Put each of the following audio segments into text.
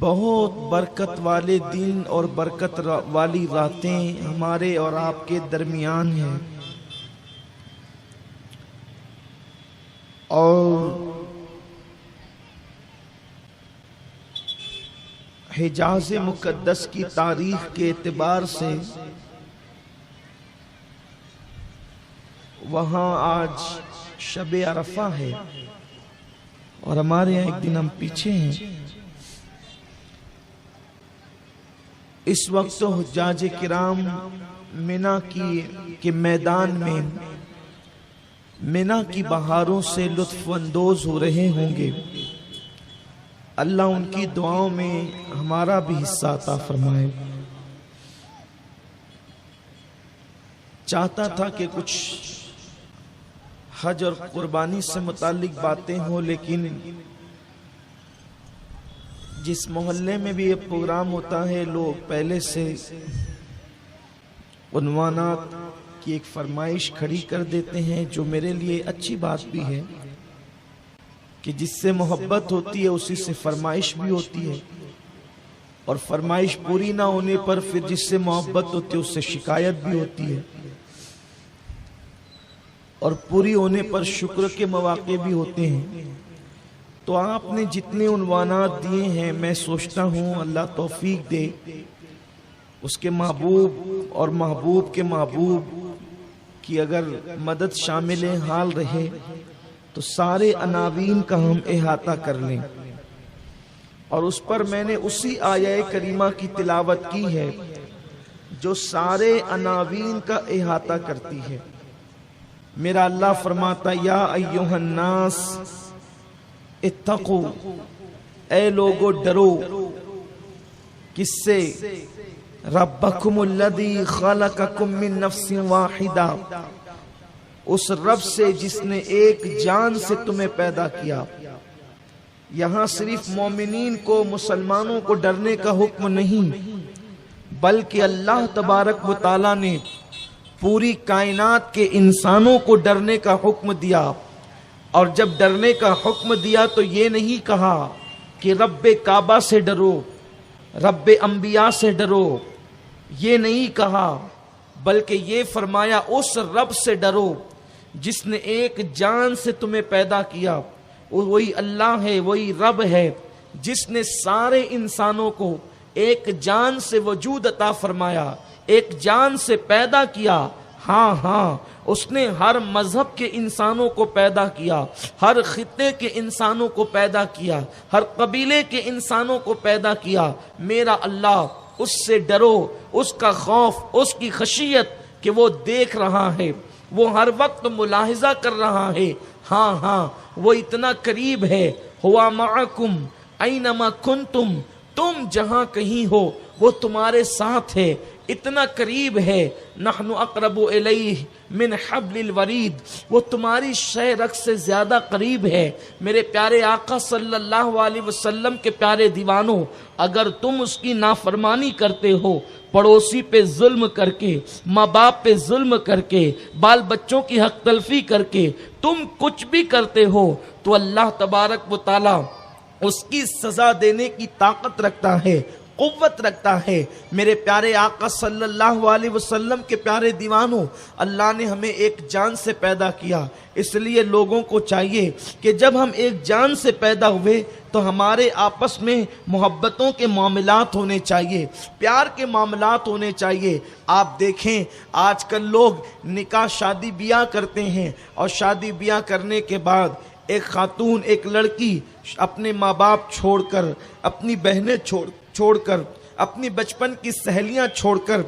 بہت برکت والے دن اور برکت والی راتیں ہمارے اور آپ کے درمیان ہیں، اور حجاز مقدس کی تاریخ کے اعتبار سے وہاں آج شب عرفہ ہے، اور ہمارے یہاں ایک دن ہم پیچھے ہیں۔ اس وقت تو حجاج کرام منا کے میدان میں منا کی بہاروں سے لطف اندوز ہو رہے ہوں گے۔ اللہ ان کی دعاؤں میں ہمارا بھی حصہ عطا فرمائے۔ چاہتا تھا کہ کچھ حج اور قربانی سے متعلق باتیں ہوں، لیکن جس محلے میں بھی یہ پروگرام ہوتا ہے لوگ پہلے سے عنوانات کی ایک فرمائش کھڑی کر دیتے ہیں، جو میرے لیے اچھی بات بھی ہے کہ جس سے محبت ہوتی ہے اسی سے فرمائش بھی ہوتی ہے، اور فرمائش پوری نہ ہونے پر پھر جس سے محبت ہوتی ہے اس سے شکایت بھی ہوتی ہے، اور پوری ہونے پر شکر کے مواقع بھی ہوتے ہیں۔ تو آپ نے جتنے عنوانات دیے ہیں، میں سوچتا ہوں اللہ توفیق دے، اس کے محبوب اور محبوب کے محبوب کی اگر مدد شامل حال رہے تو سارے عناوین کا ہم احاطہ کر لیں، اور اس پر میں نے اسی آیہ کریمہ کی تلاوت کی ہے جو سارے عناوین کا احاطہ کرتی ہے۔ میرا اللہ فرماتا یا ایھا الناس اتقو، اے لوگو ڈرو، کس سے؟ ربکم الذی خلقکم من نفس واحدہ، اس رب سے جس نے ایک جان سے تمہیں پیدا کیا۔ یہاں صرف مومنین کو، مسلمانوں کو ڈرنے کا حکم نہیں، بلکہ اللہ تبارک و تعالیٰ نے پوری کائنات کے انسانوں کو ڈرنے کا حکم دیا، اور جب ڈرنے کا حکم دیا تو یہ نہیں کہا کہ رب کعبہ سے ڈرو، رب انبیاء سے ڈرو، یہ نہیں کہا، بلکہ یہ فرمایا اس رب سے ڈرو جس نے ایک جان سے تمہیں پیدا کیا۔ وہی اللہ ہے، وہی رب ہے جس نے سارے انسانوں کو ایک جان سے وجود عطا فرمایا، ایک جان سے پیدا کیا۔ ہاں اس نے ہر مذہب کے انسانوں کو پیدا کیا، ہر خطے کے انسانوں کو پیدا کیا، ہر قبیلے کے انسانوں کو پیدا کیا۔ میرا اللہ، اس سے ڈرو، اس کا خوف، اس کی خشیت کہ وہ دیکھ رہا ہے، وہ ہر وقت ملاحظہ کر رہا ہے۔ ہاں وہ اتنا قریب ہے، ہوا معکم اینما کنتم، تم جہاں کہیں ہو وہ تمہارے ساتھ ہے، اتنا قریب ہے۔ نحن اقرب الیہ من حبل الورید، وہ تمہاری شہ رگ سے زیادہ قریب ہے۔ میرے پیارے آقا صلی اللہ علیہ وسلم کے پیارے دیوانوں، اگر تم اس کی نافرمانی کرتے ہو، پڑوسی پہ ظلم کر کے، ماں باپ پہ ظلم کر کے، بال بچوں کی حق تلفی کر کے تم کچھ بھی کرتے ہو، تو اللہ تبارک و تعالی اس کی سزا دینے کی طاقت رکھتا ہے، قوت رکھتا ہے۔ میرے پیارے آقا صلی اللہ علیہ وسلم کے پیارے دیوانوں، اللہ نے ہمیں ایک جان سے پیدا کیا، اس لیے لوگوں کو چاہیے کہ جب ہم ایک جان سے پیدا ہوئے تو ہمارے آپس میں محبتوں کے معاملات ہونے چاہیے، پیار کے معاملات ہونے چاہیے۔ آپ دیکھیں آج کل لوگ نکاح شادی بیاہ کرتے ہیں، اور شادی بیاہ کرنے کے بعد ایک خاتون، ایک لڑکی اپنے ماں باپ چھوڑ کر، اپنی بہنیں چھوڑ کر، اپنی بچپن کی سہیلیاں چھوڑ کر،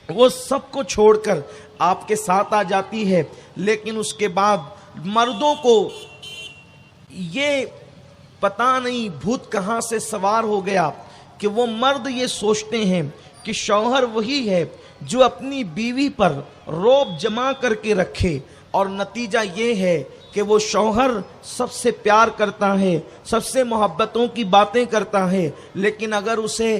وہ سب کو چھوڑ کر آپ کے ساتھ آ جاتی ہے۔ لیکن اس کے بعد مردوں کو یہ پتہ نہیں بھوت کہاں سے سوار ہو گیا کہ وہ مرد یہ سوچتے ہیں کہ شوہر وہی ہے جو اپنی بیوی پر رعب جما کر کے رکھے، اور نتیجہ یہ ہے کہ وہ شوہر سب سے پیار کرتا ہے، سب سے محبتوں کی باتیں کرتا ہے، لیکن اگر اسے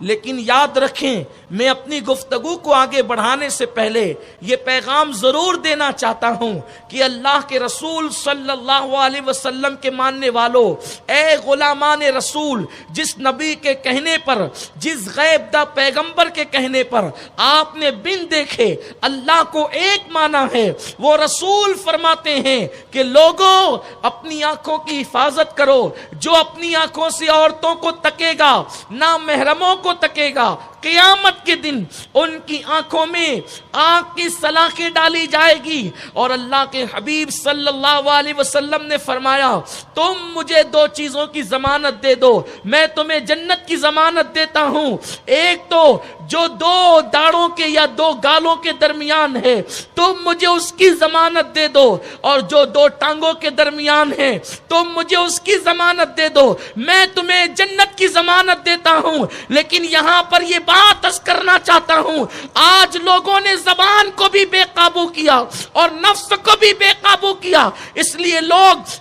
لیکن یاد رکھیں میں اپنی گفتگو کو آگے بڑھانے سے پہلے یہ پیغام ضرور دینا چاہتا ہوں کہ اللہ کے رسول صلی اللہ علیہ وسلم کے ماننے والوں، اے غلامان رسول، جس نبی کے کہنے پر، جس غیب دہ پیغمبر کے کہنے پر آپ نے بن دیکھے اللہ کو ایک مانا ہے، وہ رسول فرماتے ہیں کہ لوگوں اپنی آنکھوں کی حفاظت کرو، جو اپنی آنکھوں سے عورتوں کو تکے گا، نہ محرموں کو تکے گا، قیامت کے دن ان کی آنکھوں میں آنکھ کی سلاخیں ڈالی جائے گی۔ اور اللہ کے حبیب صلی اللہ علیہ وسلم نے فرمایا تم مجھے دو چیزوں کی ضمانت دے دو، میں تمہیں جنت کی ضمانت دیتا ہوں، ایک تو جو دو داڑوں کے یا دو گالوں کے درمیان ہے تم مجھے اس کی ضمانت دے دو، اور جو دو ٹانگوں کے درمیان ہے تم مجھے اس کی ضمانت دے دو، میں تمہیں جنت کی ضمانت دیتا ہوں۔ لیکن یہاں پر یہ بات عرض کرنا چاہتا ہوں، آج لوگوں نے زبان کو بھی بے قابو کیا اور نفس کو بھی بے قابو کیا، اس لیے لوگ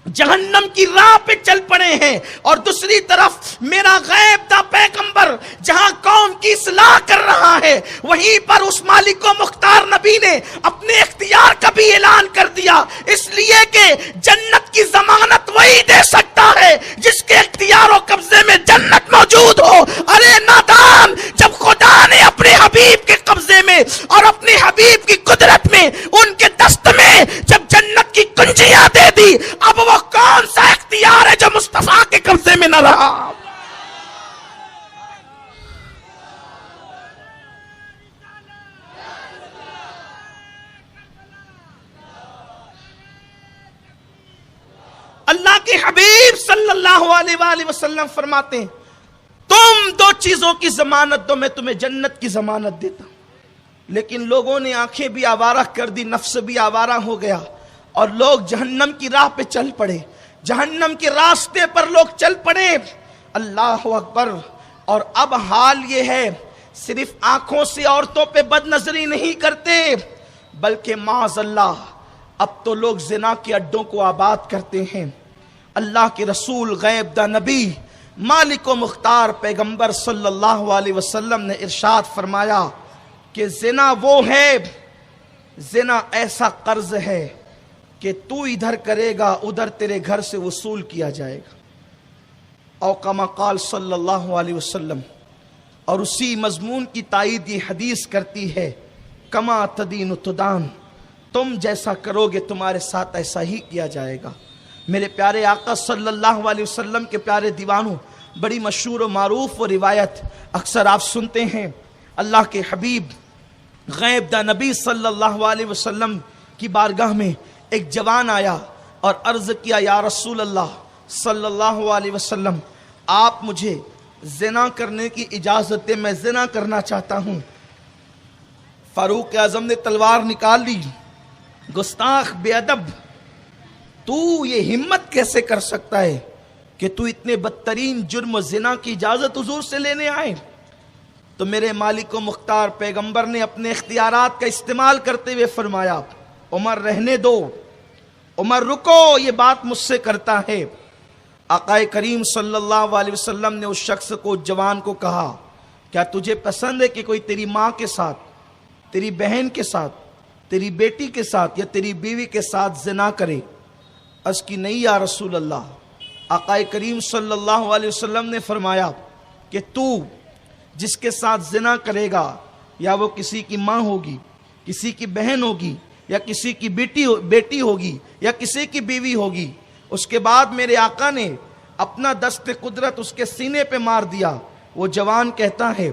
جہنم کی راہ پہ چل پڑے ہیں، اور دوسری طرف میرا غیب دا پیغمبر جہاں قوم کی اصلاح کر رہا ہے وہیں پر اس مالک و مختار نبی نے اپنے اختیار کا بھی اعلان کر دیا، اس لیے کہ جنت کی ضمانت وہی دے سکتا ہے جس کے اختیار و قبضے میں جنت موجود ہو۔ ارے نادان، جب خدا نے اپنے حبیب کے قبضے میں اور اپنے حبیب کی قدرت میں ان کے دست میں جب جنت کی کنجیاں دے دی، اب وہ کون سا اختیار ہے جو مصطفیٰ کے قبضے میں نہ رہا؟ اللہ کے حبیب صلی اللہ علیہ وآلہ وسلم فرماتے ہیں تم دو چیزوں کی ضمانت دو، میں تمہیں جنت کی ضمانت دیتا ہوں۔ لیکن لوگوں نے آنکھیں بھی آوارہ کر دی، نفس بھی آوارہ ہو گیا، اور لوگ جہنم کی راہ پہ چل پڑے، جہنم کے راستے پر لوگ چل پڑے۔ اللہ اکبر۔ اور اب حال یہ ہے صرف آنکھوں سے عورتوں پہ بد نظری نہیں کرتے، بلکہ معاذ اللہ اب تو لوگ زنا کے اڈوں کو آباد کرتے ہیں۔ اللہ کے رسول غیب دا نبی مالک و مختار پیغمبر صلی اللہ علیہ وسلم نے ارشاد فرمایا کہ زنا وہ ہے، زنا ایسا قرض ہے کہ تو ادھر کرے گا ادھر تیرے گھر سے وصول کیا جائے گا، او کما قال صلی اللہ علیہ وسلم۔ اور اسی مضمون کی تائید یہ حدیث کرتی ہے کما تدین تدان، تم جیسا کرو گے تمہارے ساتھ ایسا ہی کیا جائے گا۔ میرے پیارے آقا صلی اللہ علیہ وسلم کے پیارے دیوانوں، بڑی مشہور و معروف و روایت اکثر آپ سنتے ہیں، اللہ کے حبیب غیب دا نبی صلی اللہ علیہ وسلم کی بارگاہ میں ایک جوان آیا اور عرض کیا یا رسول اللہ صلی اللہ علیہ وسلم، آپ مجھے زنا کرنے کی اجازت دیں، میں زنا کرنا چاہتا ہوں۔ فاروق اعظم نے تلوار نکال لی، گستاخ بے ادب، تو یہ ہمت کیسے کر سکتا ہے کہ تو اتنے بدترین جرم و زنا کی اجازت حضور سے لینے آئے؟ تو میرے مالک و مختار پیغمبر نے اپنے اختیارات کا استعمال کرتے ہوئے فرمایا عمر رہنے دو، عمر رکو، یہ بات مجھ سے کرتا ہے۔ آقا کریم صلی اللہ علیہ وسلم نے اس شخص کو، جوان کو کہا کیا تجھے پسند ہے کہ کوئی تیری ماں کے ساتھ، تیری بہن کے ساتھ، تیری بیٹی کے ساتھ یا تیری بیوی کے ساتھ زنا کرے؟ عرض کی نہیں یا رسول اللہ۔ آقا کریم صلی اللہ علیہ وسلم نے فرمایا کہ تو جس کے ساتھ زنا کرے گا یا وہ کسی کی ماں ہوگی، کسی کی بہن ہوگی یا کسی کی بیٹی ہوگی یا کسی کی بیوی ہوگی، اس کے بعد میرے آقا نے اپنا دست قدرت اس کے سینے پہ مار دیا۔ وہ جوان کہتا ہے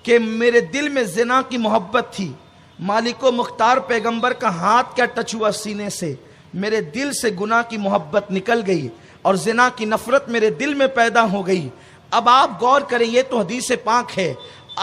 کہ میرے دل میں زنا کی محبت تھی، مالک و مختار پیغمبر کا ہاتھ کیا ٹچ ہوا سینے سے، میرے دل سے گناہ کی محبت نکل گئی اور زنا کی نفرت میرے دل میں پیدا ہو گئی۔ اب آپ غور کریں، یہ تو حدیث پاک ہے۔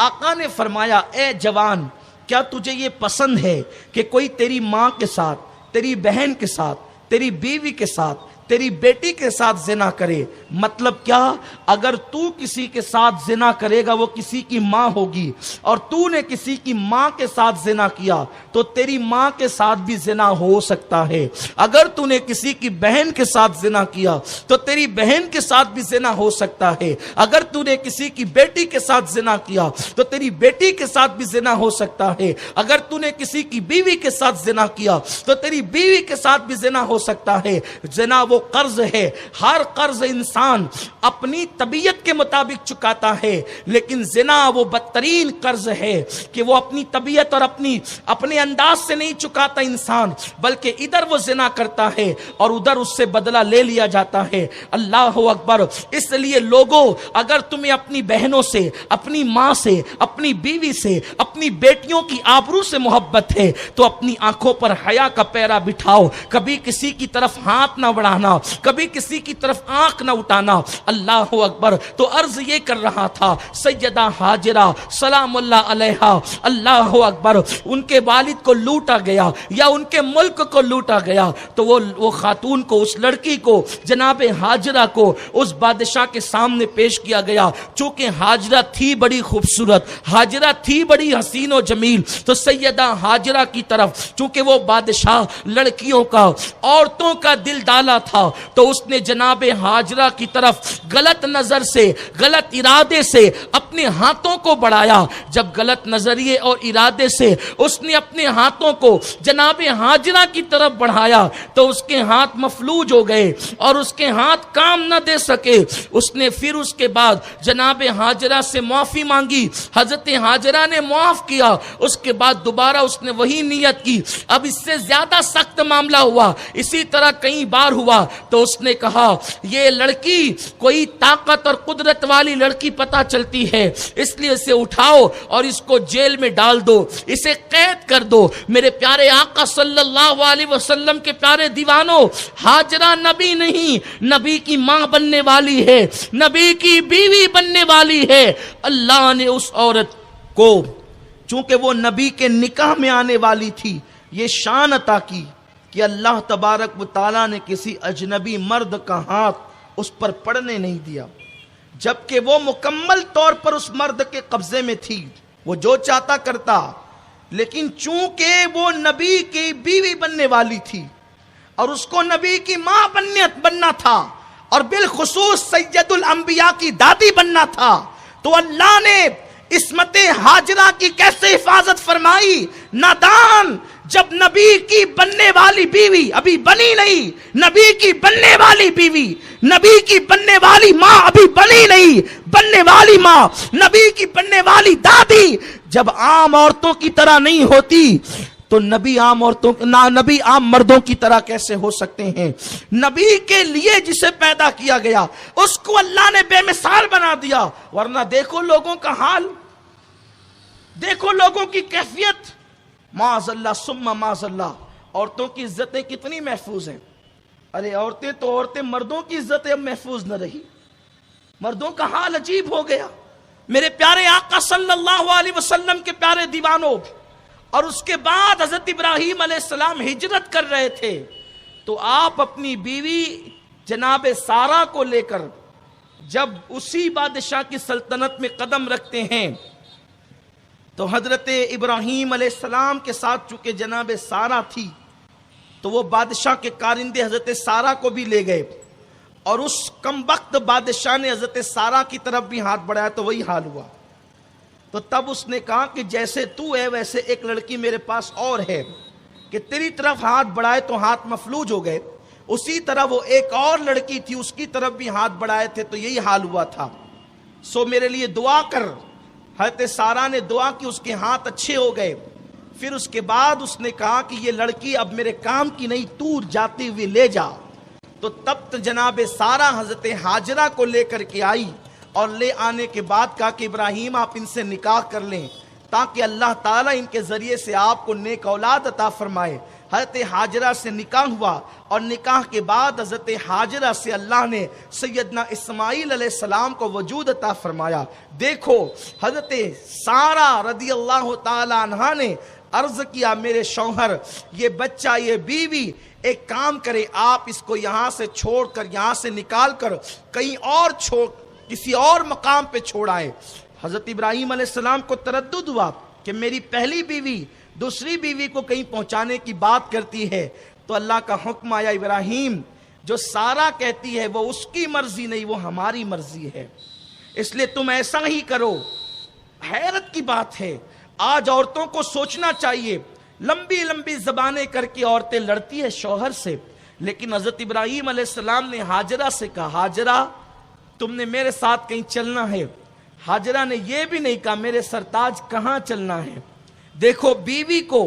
آقا نے فرمایا اے جوان، کیا تجھے یہ پسند ہے کہ کوئی تیری ماں کے ساتھ، تیری بہن کے ساتھ، تیری بیوی کے ساتھ، تیری بیٹی کے ساتھ زنا کرے. مطلب کیا؟ اگر تو کسی کے ساتھ زنا کرے گا وہ کسی کی ماں ہوگی, اور تو نے کسی کی ماں کے ساتھ زنا کیا تو تیری ماں کے ساتھ بھی زنا ہو سکتا ہے. اگر تو نے کسی کی بہن کے ساتھ زنا کیا تو تیری بہن کے ساتھ بھی زنا ہو سکتا ہے. اگر تو نے کسی کی بیٹی کے ساتھ زنا کیا تو تیری بیٹی کے ساتھ بھی زنا ہو سکتا ہے. اگر تو نے کسی کی بیوی کے ساتھ زنا کیا تو تیری بیوی کے ساتھ بھی زنا ہو سکتا ہے. زنا وہ قرض ہے, ہر قرض انسان اپنی طبیعت کے مطابق چکاتا ہے, لیکن زنا وہ بدترین قرض ہے کہ وہ اپنی طبیعت اور اپنے انداز سے نہیں چکاتا انسان, بلکہ ادھر وہ زنا کرتا ہے اور ادھر اس سے بدلہ لے لیا جاتا ہے. اللہ اکبر. اس لیے لوگوں, اگر تمہیں اپنی بہنوں سے, اپنی ماں سے, اپنی بیوی سے, اپنی بیٹیوں کی آبرو سے محبت ہے تو اپنی آنکھوں پر حیا کا پیرا بٹھاؤ. کبھی کسی کی طرف ہاتھ نہ بڑھانا, کبھی کسی کی طرف آنکھ نہ اٹھانا. اللہ اکبر. تو عرض یہ کر رہا تھا, سیدہ ہاجرہ سلام اللہ علیہا, اللہ اکبر, ان کے والد کو لوٹا گیا یا ان کے ملک کو لوٹا گیا تو وہ خاتون کو, اس لڑکی کو, جناب ہاجرہ کو اس بادشاہ کے سامنے پیش کیا گیا. چونکہ ہاجرہ تھی بڑی خوبصورت, ہاجرہ تھی بڑی حسین و جمیل, تو سیدہ ہاجرہ کی طرف چونکہ وہ بادشاہ لڑکیوں کا, عورتوں کا دل ڈالا تھا, تو اس نے جناب ہاجرہ کی طرف غلط نظر سے, غلط ارادے سے اپنے ہاتھوں کو بڑھایا. جب غلط نظریے اور ارادے سے اس نے اپنے ہاتھوں کو جناب ہاجرہ کی طرف بڑھایا تو اس کے ہاتھ مفلوج ہو گئے اور اس کے ہاتھ کام نہ دے سکے. اس نے پھر اس کے بعد جناب ہاجرہ سے معافی مانگی, حضرت ہاجرہ نے معاف کیا, اس کے بعد دوبارہ اس نے وہی نیت کی. اب اس سے زیادہ سخت معاملہ ہوا, اسی طرح کئی بار ہوا, تو اس نے کہا یہ لڑکی کوئی طاقت اور قدرت والی لڑکی پتہ چلتی ہے, اس لیے اسے اٹھاؤ اور اس کو جیل میں ڈال دو, اسے قید کر دو. میرے پیارے آقا صلی اللہ علیہ وسلم کے پیارے دیوانوں, ہاجرہ نبی نہیں, نبی کی ماں بننے والی ہے, نبی کی بیوی بننے والی ہے. اللہ نے اس عورت کو, چونکہ وہ نبی کے نکاح میں آنے والی تھی, یہ شان عطا کی کہ اللہ تبارک و تعالیٰ نے کسی اجنبی مرد کا ہاتھ اس پر پڑنے نہیں دیا, جبکہ وہ مکمل طور پر اس مرد کے قبضے میں تھی, وہ جو چاہتا کرتا. لیکن چونکہ وہ نبی کی بیوی بننے والی تھی اور اس کو نبی کی ماں بننا تھا اور بالخصوص سید الانبیاء کی دادی بننا تھا, تو اللہ نے عصمت ہاجرہ کی کیسے حفاظت فرمائی. نادان, جب نبی کی بننے والی بیوی ابھی بنی نہیں, نبی کی بننے والی بیوی, نبی کی بننے والی ماں ابھی بنی نہیں, بننے والی ماں, نبی کی بننے والی دادی جب عام عورتوں کی طرح نہیں ہوتی تو نبی عام مردوں کی طرح کیسے ہو سکتے ہیں. نبی کے لیے جسے پیدا کیا گیا اس کو اللہ نے بے مثال بنا دیا. ورنہ دیکھو لوگوں کا حال, دیکھو لوگوں کی کیفیت, معاذ اللہ ثم معاذ اللہ. عورتوں کی عزتیں کتنی محفوظ ہیں. ارے عورتیں مردوں کی عزتیں اب محفوظ نہ رہی, مردوں کا حال عجیب ہو گیا. میرے پیارے آقا صلی اللہ علیہ وسلم کے پیارے دیوانوں, اور اس کے بعد حضرت ابراہیم علیہ السلام ہجرت کر رہے تھے, تو آپ اپنی بیوی جناب سارہ کو لے کر جب اسی بادشاہ کی سلطنت میں قدم رکھتے ہیں تو حضرت ابراہیم علیہ السلام کے ساتھ چونکہ جناب سارہ تھی تو وہ بادشاہ کے کارندے حضرت سارہ کو بھی لے گئے, اور اس کم وقت بادشاہ نے حضرت سارہ کی طرف بھی ہاتھ بڑھایا تو وہی حال ہوا. تو تب اس نے کہا کہ جیسے تو ہے ویسے ایک لڑکی میرے پاس اور ہے کہ تیری طرف ہاتھ بڑھائے تو ہاتھ مفلوج ہو گئے, اسی طرح وہ ایک اور لڑکی تھی اس کی طرف بھی ہاتھ بڑھائے تھے تو یہی حال ہوا تھا. سو میرے لیے دعا کر. حضرت سارہ نے دعا کی, اس کے ہاتھ اچھے ہو گئے. پھر اس کے بعد اس نے کہا کہ یہ لڑکی اب میرے کام کی نہیں, تو جاتی ہوئی لے جا. تو تب جناب سارہ حضرت ہاجرہ کو لے کر کے آئی, اور لے آنے کے بعد کہا کہ ابراہیم آپ ان سے نکاح کر لیں تاکہ اللہ تعالیٰ ان کے ذریعے سے آپ کو نیک اولاد عطا فرمائے. حضرت ہاجرہ سے نکاح ہوا, اور نکاح کے بعد حضرت ہاجرہ سے اللہ نے سیدنا اسماعیل علیہ السلام کو وجود عطا فرمایا. دیکھو حضرت سارہ رضی اللہ تعالی عنہا نے عرض کیا میرے شوہر یہ بچہ یہ بیوی ایک کام کرے، آپ اس کو یہاں سے چھوڑ کر یہاں سے نکال کر کہیں اور کسی اور مقام پہ چھوڑ آئے۔ حضرت ابراہیم علیہ السلام کو تردد ہوا کہ میری پہلی بیوی دوسری بیوی کو کہیں پہنچانے کی بات کرتی ہے، تو اللہ کا حکم آیا ابراہیم جو سارا کہتی ہے وہ اس کی مرضی نہیں، وہ ہماری مرضی ہے، اس لیے تم ایسا ہی کرو۔ حیرت کی بات ہے، آج عورتوں کو سوچنا چاہیے، لمبی لمبی زبانیں کر کے عورتیں لڑتی ہے شوہر سے، لیکن حضرت ابراہیم علیہ السلام نے ہاجرہ سے کہا ہاجرہ تم نے میرے ساتھ کہیں چلنا ہے۔ ہاجرہ نے یہ بھی نہیں کہا میرے سرتاج کہاں چلنا ہے۔ دیکھو بیوی کو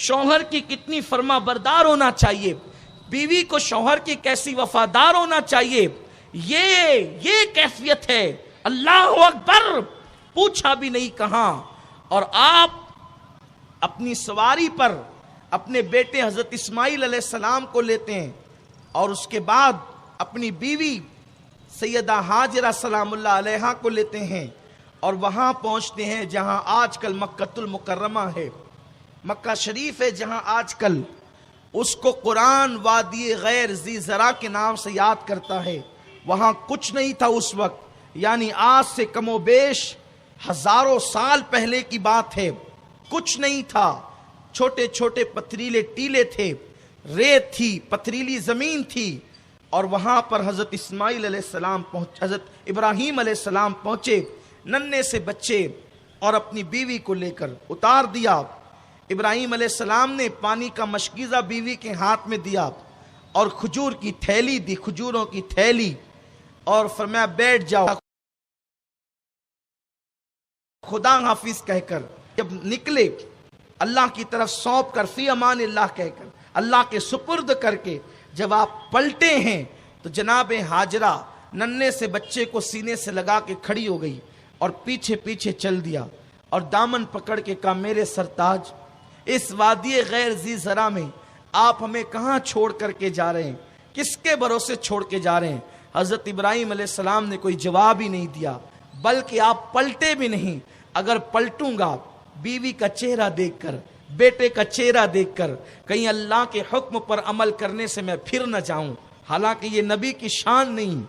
شوہر کی کتنی فرما بردار ہونا چاہیے، بیوی کو شوہر کی کیسی وفادار ہونا چاہیے، یہ کیفیت ہے۔ اللہ اکبر، پوچھا بھی نہیں کہاں، اور آپ اپنی سواری پر اپنے بیٹے حضرت اسماعیل علیہ السلام کو لیتے ہیں، اور اس کے بعد اپنی بیوی سیدہ ہاجرہ سلام اللہ علیہا کو لیتے ہیں، اور وہاں پہنچتے ہیں جہاں آج کل مکۃ المکرمہ ہے، مکہ شریف ہے، جہاں آج کل اس کو قرآن وادی غیر ذی زرع کے نام سے یاد کرتا ہے۔ وہاں کچھ نہیں تھا اس وقت، یعنی آج سے کم و بیش ہزاروں سال پہلے کی بات ہے، کچھ نہیں تھا، چھوٹے چھوٹے پتھریلے ٹیلے تھے، ریت تھی، پتھریلی زمین تھی، اور وہاں پر حضرت اسماعیل علیہ السلام حضرت ابراہیم علیہ السلام پہنچے، ننھے سے بچے اور اپنی بیوی کو لے کر اتار دیا۔ ابراہیم علیہ السلام نے پانی کا مشکیزہ بیوی کے ہاتھ میں دیا اور کھجور کی تھیلی دی، کھجوروں کی تھیلی، اور فرمایا بیٹھ جاؤ، خدا حافظ کہہ کر جب نکلے اللہ کی طرف سونپ کر فی امان اللہ کہہ کر اللہ کے سپرد کر کے جب آپ پلٹے ہیں تو جناب ہاجرہ ننھے سے بچے کو سینے سے لگا کے کھڑی ہو گئی اور پیچھے پیچھے چل دیا اور دامن پکڑ کے کہا میرے سرتاج اس وادی غیر ذی زرع میں آپ ہمیں کہاں چھوڑ کر کے جا رہے ہیں، کس کے بھروسے چھوڑ کے جا رہے ہیں؟ حضرت ابراہیم علیہ السلام نے کوئی جواب ہی نہیں دیا، بلکہ آپ پلٹے بھی نہیں۔ اگر پلٹوں گا بیوی کا چہرہ دیکھ کر، بیٹے کا چہرہ دیکھ کر، کہیں اللہ کے حکم پر عمل کرنے سے میں پھر نہ جاؤں، حالانکہ یہ نبی کی شان نہیں،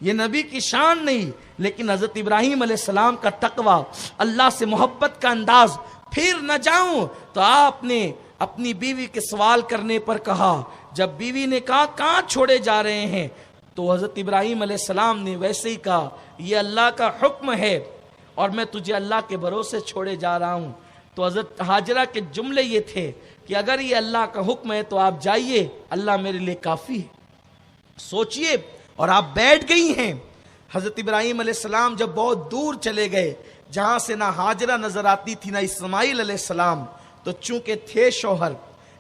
یہ نبی کی شان نہیں، لیکن حضرت ابراہیم علیہ السلام کا تقویٰ، اللہ سے محبت کا انداز، پھر نہ جاؤں۔ تو آپ نے اپنی بیوی کے سوال کرنے پر کہا، جب بیوی نے کہا کہاں چھوڑے جا رہے ہیں، تو حضرت ابراہیم علیہ السلام نے ویسے ہی کہا یہ اللہ کا حکم ہے اور میں تجھے اللہ کے بھروسے چھوڑے جا رہا ہوں۔ تو حضرت ہاجرہ کے جملے یہ تھے کہ اگر یہ اللہ کا حکم ہے تو آپ جائیے، اللہ میرے لیے کافی ہے، سوچئے، اور آپ بیٹھ گئی ہیں۔ حضرت ابراہیم علیہ السلام جب بہت دور چلے گئے، جہاں سے نہ ہاجرہ نظر آتی تھی نہ اسماعیل علیہ السلام، تو چونکہ تھے شوہر،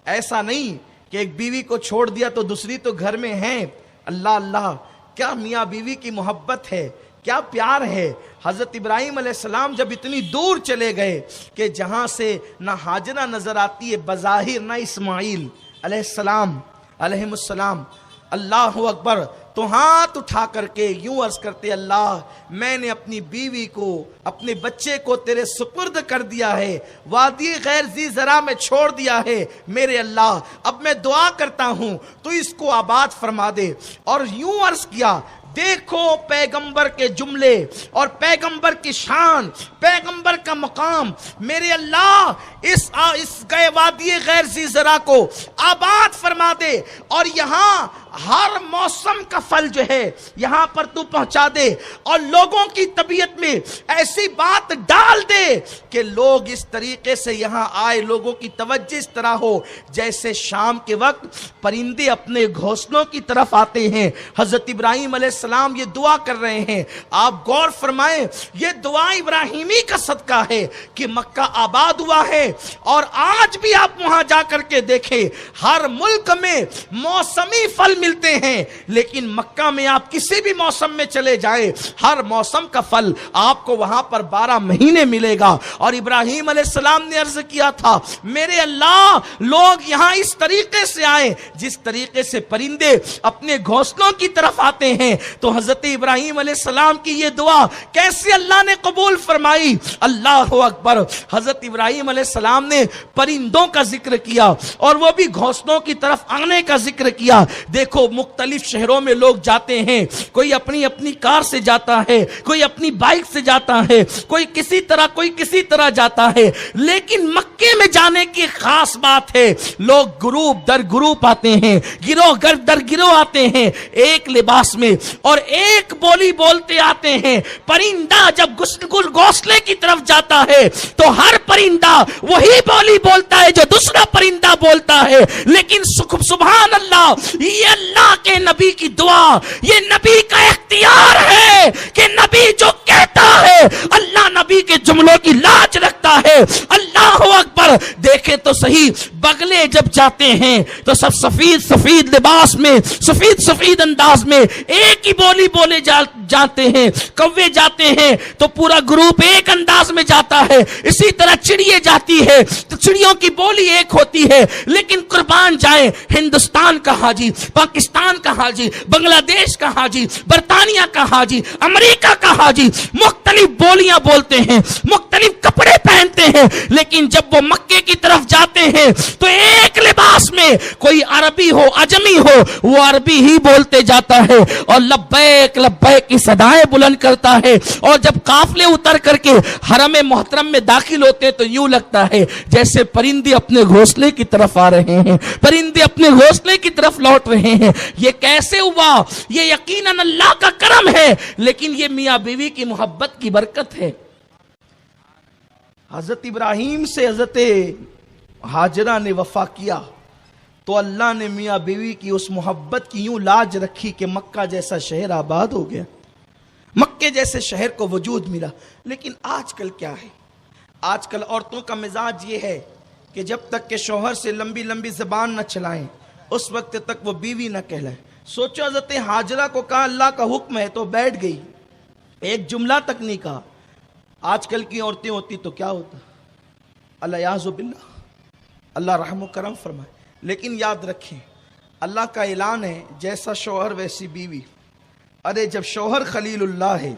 ایسا نہیں کہ ایک بیوی کو چھوڑ دیا تو دوسری تو گھر میں ہیں۔ اللہ اللہ، کیا میاں بیوی کی محبت ہے، کیا پیار ہے۔ حضرت ابراہیم علیہ السلام جب اتنی دور چلے گئے کہ جہاں سے نہ ہاجرہ نظر آتی ہے بظاہر نہ اسماعیل علیہ السلام علیہم السلام، اللہ اکبر، تو ہاتھ اٹھا کر کے یوں عرض کرتے اللہ میں نے اپنی بیوی کو اپنے بچے کو تیرے سپرد کر دیا ہے، وادی غیر ذی زرع میں چھوڑ دیا ہے، میرے اللہ اب میں دعا کرتا ہوں تو اس کو آباد فرما دے۔ اور یوں عرض کیا، دیکھو پیغمبر کے جملے اور پیغمبر کی شان، پیغمبر کا مقام، میرے اللہ اس گئے وادی غیر ذی زرع کو آباد فرما دے، اور یہاں ہر موسم کا پھل جو ہے یہاں پر تو پہنچا دے، اور لوگوں کی طبیعت میں ایسی بات ڈال دے کہ لوگ اس طریقے سے یہاں آئے، لوگوں کی توجہ اس طرح ہو جیسے شام کے وقت پرندے اپنے گھونسلوں کی طرف آتے ہیں۔ حضرت ابراہیم علیہ السلام یہ دعا کر رہے ہیں، آپ غور فرمائیں، یہ دعا ابراہیمی کا صدقہ ہے کہ مکہ آباد ہوا ہے، اور آج بھی آپ وہاں جا کر کے دیکھیں ہر ملک میں موسمی پھل ملتے ہیں، لیکن مکہ میں آپ کسی بھی موسم میں چلے جائیں، ہر موسم کا پھل آپ کو وہاں پر 12 مہینے ملے گا۔ اور ابراہیم علیہ السلام نے عرض کیا تھا، میرے اللہ لوگ یہاں اس طریقے سے آئے جس طریقے سے پرندے اپنے گھونسلوں کی طرف آتے ہیں۔ تو حضرت ابراہیم علیہ السلام کی یہ دعا کیسے اللہ نے قبول فرمائی؟ اللہ اکبر۔ حضرت ابراہیم علیہ السلام نے پرندوں کا ذکر کیا اور وہ بھی گھونسلوں کی طرف آنے کا ذکر کیا۔ دیکھو مختلف شہروں میں لوگ جاتے ہیں، کوئی اپنی اپنی کار سے جاتا ہے، کوئی اپنی بائک سے جاتا ہے، کوئی کسی طرح جاتا ہے، لیکن مکے میں جانے کی خاص بات ہے، لوگ گروپ در گروپ آتے ہیں، گروہ در گروہ آتے ہیں، ایک لباس میں اور ایک بولی بولتے آتے ہیں۔ پرندہ جب گھونسلے کی طرف جاتا ہے تو ہر پرندہ وہی بولی بولتا ہے جو دوسرا پرندہ بولتا ہے، لیکن سبحان اللہ، یہ اللہ کے نبی کی دعا، یہ نبی کا اختیار ہے کہ نبی جو کہتا ہے اللہ نبی کے جملوں کی لاج رکھتا ہے۔ اللہ اکبر۔ دیکھیں تو صحیح، بغلے جب جاتے ہیں تو سب سفید لباس میں، سفید انداز میں ایک ہی بولی بولے جاتے ہیں۔ کوے جاتے ہیں تو پورا گروپ ایک انداز میں جاتا ہے، اسی طرح چڑیے جاتی ہے تو چڑیوں کی بولی ایک ہوتی ہے۔ لیکن قربان جائیں، ہندوستان کا حاجی، پاکستان کا حاجی، بنگلہ دیش کا حاجی، برطانیہ کا حاجی، امریکہ کا حاجی مختلف بولیاں بولتے ہیں، مختلف کپڑے پہنتے ہیں، لیکن جب وہ مکے کی طرف جاتے ہیں تو ایک لباس میں، کوئی عربی ہو عجمی ہو، وہ عربی ہی بولتے جاتا ہے اور لبیک لبیک کی صدائیں بلند کرتا ہے۔ اور جب قافلے اتر کر کے حرم محترم میں داخل ہوتے ہیں تو یوں لگتا ہے جیسے پرندے اپنے گھونسلے کی طرف آ رہے ہیں، پرندے اپنے گھونسلے کی طرف لوٹ رہے ہیں۔ یہ کیسے ہوا؟ یہ یقیناً اللہ کا کرم ہے، لیکن یہ میاں بیوی کی محبت کی برکت ہے۔ حضرت ابراہیم سے حضرت ہاجرہ نے وفا کیا تو اللہ نے میاں بیوی کی اس محبت کی یوں لاج رکھی کہ مکہ جیسا شہر آباد ہو گیا، مکے جیسے شہر کو وجود ملا۔ لیکن آج کل کیا ہے؟ آج کل عورتوں کا مزاج یہ ہے کہ جب تک کہ شوہر سے لمبی لمبی زبان نہ چلائیں اس وقت تک وہ بیوی نہ کہلائے۔ سوچو حضرت ہاجرہ کو کہا اللہ کا حکم ہے تو بیٹھ گئی، ایک جملہ تک نہیں کہا۔ آج کل کی عورتیں ہوتی تو کیا ہوتا؟ الیاذ باللہ، اللہ رحم و کرم فرمائے۔ لیکن یاد رکھیں اللہ کا اعلان ہے جیسا شوہر ویسی بیوی۔ ارے جب شوہر خلیل اللہ ہے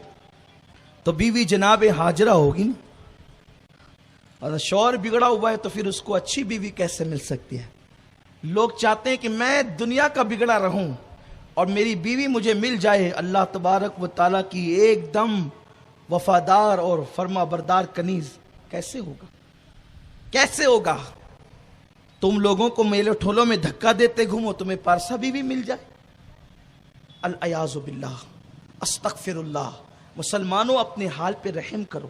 تو بیوی جناب ہاجرہ ہوگی نا۔ اور شوہر بگڑا ہوا ہے تو پھر اس کو اچھی بیوی کیسے مل سکتی ہے؟ لوگ چاہتے ہیں کہ میں دنیا کا بگڑا رہوں اور میری بیوی مجھے مل جائے۔ اللہ تبارک و تعالیٰ کی ایک دم وفادار اور فرما بردار کنیز کیسے ہوگا؟ کیسے ہوگا؟ تم لوگوں کو میلے ٹھولوں میں دھکا دیتے گھومو، تمہیں پارسا بیوی مل جائے؟ الیاذ باللہ، استغفر اللہ۔ مسلمانوں اپنے حال پہ رحم کرو۔